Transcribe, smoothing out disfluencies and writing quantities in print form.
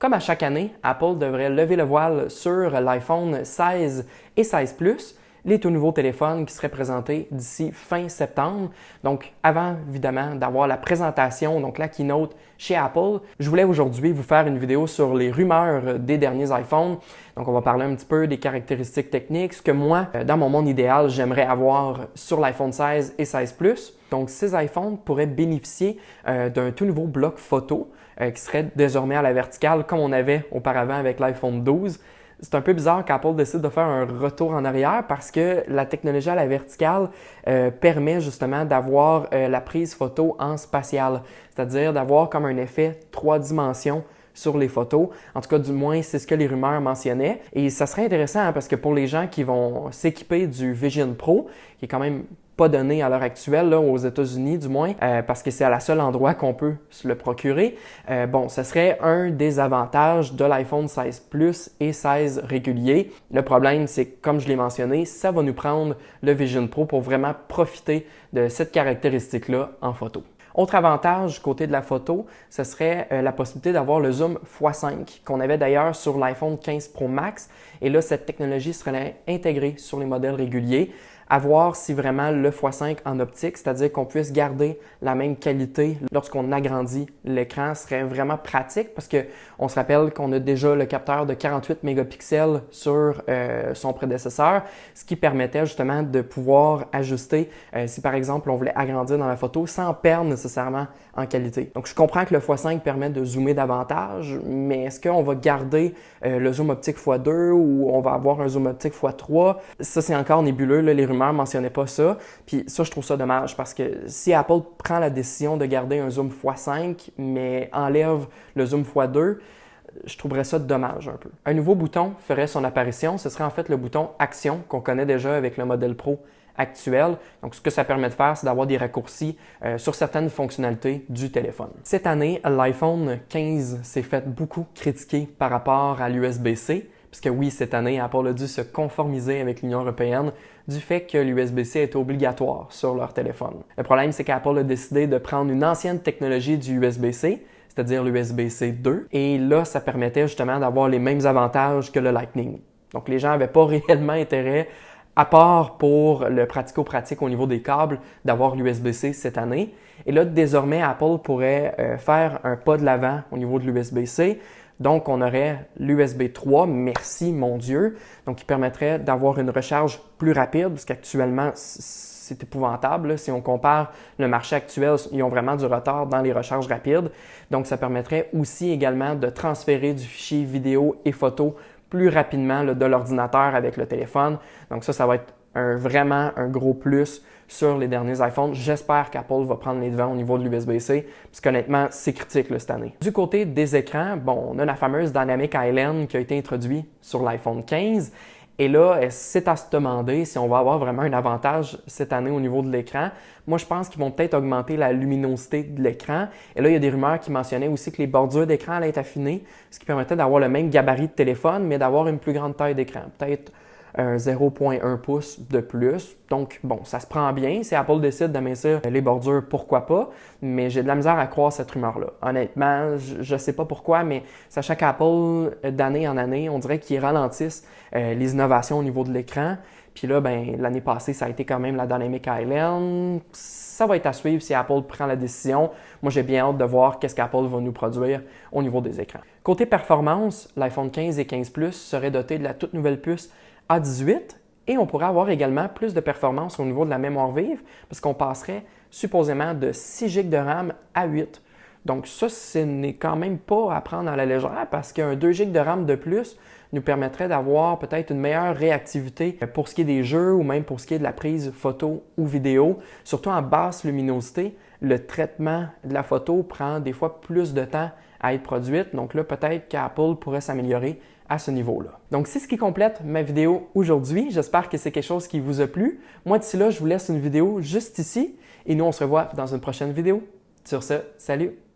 Comme à chaque année, Apple devrait lever le voile sur l'iPhone 16 et 16 Plus, les tout nouveaux téléphones qui seraient présentés d'ici fin septembre. Donc, avant évidemment d'avoir la présentation, donc la keynote chez Apple, je voulais aujourd'hui vous faire une vidéo sur les rumeurs des derniers iPhones. Donc, on va parler un petit peu des caractéristiques techniques, ce que moi, dans mon monde idéal, j'aimerais avoir sur l'iPhone 16 et 16 Plus. Donc, ces iPhones pourraient bénéficier d'un tout nouveau bloc photo qui serait désormais à la verticale comme on avait auparavant avec l'iPhone 12. C'est un peu bizarre qu'Apple décide de faire un retour en arrière parce que la technologie à la verticale permet justement d'avoir la prise photo en spatial, c'est-à-dire d'avoir comme un effet 3 dimensions sur les photos. En tout cas, du moins, c'est ce que les rumeurs mentionnaient. Et ça serait intéressant parce que pour les gens qui vont s'équiper du Vision Pro, qui est quand même pas donné à l'heure actuelle, là, aux États-Unis du moins, parce que c'est à la seule endroit qu'on peut se le procurer. Ce serait un des avantages de l'iPhone 16 Plus et 16 régulier. Le problème, c'est que, comme je l'ai mentionné, ça va nous prendre le Vision Pro pour vraiment profiter de cette caractéristique-là en photo. Autre avantage côté de la photo, ce serait la possibilité d'avoir le zoom x5 qu'on avait d'ailleurs sur l'iPhone 15 Pro Max. Et là, cette technologie serait intégrée sur les modèles réguliers. À voir si vraiment le x5 en optique, c'est-à-dire qu'on puisse garder la même qualité lorsqu'on agrandit l'écran, serait vraiment pratique parce qu'on se rappelle qu'on a déjà le capteur de 48 mégapixels sur son prédécesseur, ce qui permettait justement de pouvoir ajuster si par exemple on voulait agrandir dans la photo sans perdre nécessairement en qualité. Donc je comprends que le x5 permet de zoomer davantage, mais est-ce qu'on va garder le zoom optique x2 ou on va avoir un zoom optique x3? Ça c'est encore nébuleux, là, les rumeurs ne mentionnaient pas ça. Puis ça, je trouve ça dommage parce que si Apple prend la décision de garder un zoom x5 mais enlève le zoom x2, je trouverais ça dommage un peu. Un nouveau bouton ferait son apparition. Ce serait en fait le bouton Action qu'on connaît déjà avec le modèle Pro actuel. Donc, ce que ça permet de faire, c'est d'avoir des raccourcis sur certaines fonctionnalités du téléphone. Cette année, l'iPhone 15 s'est fait beaucoup critiquer par rapport à l'USB-C. Puisque oui, cette année, Apple a dû se conformiser avec l'Union européenne du fait que l'USB-C est obligatoire sur leur téléphone. Le problème, c'est qu'Apple a décidé de prendre une ancienne technologie du USB-C, c'est-à-dire l'USB-C 2, et là, ça permettait justement d'avoir les mêmes avantages que le Lightning. Donc, les gens n'avaient pas réellement intérêt, à part pour le pratico-pratique au niveau des câbles, d'avoir l'USB-C cette année. Et là, désormais, Apple pourrait faire un pas de l'avant au niveau de l'USB-C. Donc, on aurait l'USB 3, merci mon Dieu, donc qui permettrait d'avoir une recharge plus rapide, parce qu'actuellement, c'est épouvantable. Là. Si on compare le marché actuel, ils ont vraiment du retard dans les recharges rapides. Donc, ça permettrait aussi également de transférer du fichier vidéo et photo plus rapidement là, de l'ordinateur avec le téléphone. Donc, ça va être vraiment un gros plus sur les derniers iPhones. J'espère qu'Apple va prendre les devants au niveau de l'USB-C, parce qu'honnêtement, c'est critique là, cette année. Du côté des écrans, on a la fameuse Dynamic Island qui a été introduite sur l'iPhone 15. Et là, c'est à se demander si on va avoir vraiment un avantage cette année au niveau de l'écran. Moi, je pense qu'ils vont peut-être augmenter la luminosité de l'écran. Et là, il y a des rumeurs qui mentionnaient aussi que les bordures d'écran allaient être affinées, ce qui permettait d'avoir le même gabarit de téléphone, mais d'avoir une plus grande taille d'écran. Peut-être un 0,1 pouce de plus. Donc, ça se prend bien. Si Apple décide d'amincir les bordures, pourquoi pas? Mais j'ai de la misère à croire cette rumeur-là. Honnêtement, je ne sais pas pourquoi, mais sachant qu'Apple, d'année en année, on dirait qu'ils ralentissent les innovations au niveau de l'écran. Puis là, l'année passée, ça a été quand même la Dynamic Island. Ça va être à suivre si Apple prend la décision. Moi, j'ai bien hâte de voir qu'est-ce qu'Apple va nous produire au niveau des écrans. Côté performance, l'iPhone 15 et 15 Plus seraient dotés de la toute nouvelle puce A18 et on pourrait avoir également plus de performance au niveau de la mémoire vive parce qu'on passerait supposément de 6 GB de RAM à 8. Donc ça, ce n'est quand même pas à prendre à la légère parce qu'un 2 GB de RAM de plus nous permettrait d'avoir peut-être une meilleure réactivité pour ce qui est des jeux ou même pour ce qui est de la prise photo ou vidéo. Surtout en basse luminosité, le traitement de la photo prend des fois plus de temps à être produite. Donc là, peut-être qu'Apple pourrait s'améliorer à ce niveau-là. Donc, c'est ce qui complète ma vidéo aujourd'hui. J'espère que c'est quelque chose qui vous a plu. Moi, d'ici là, je vous laisse une vidéo juste ici et nous, on se revoit dans une prochaine vidéo. Sur ce, salut!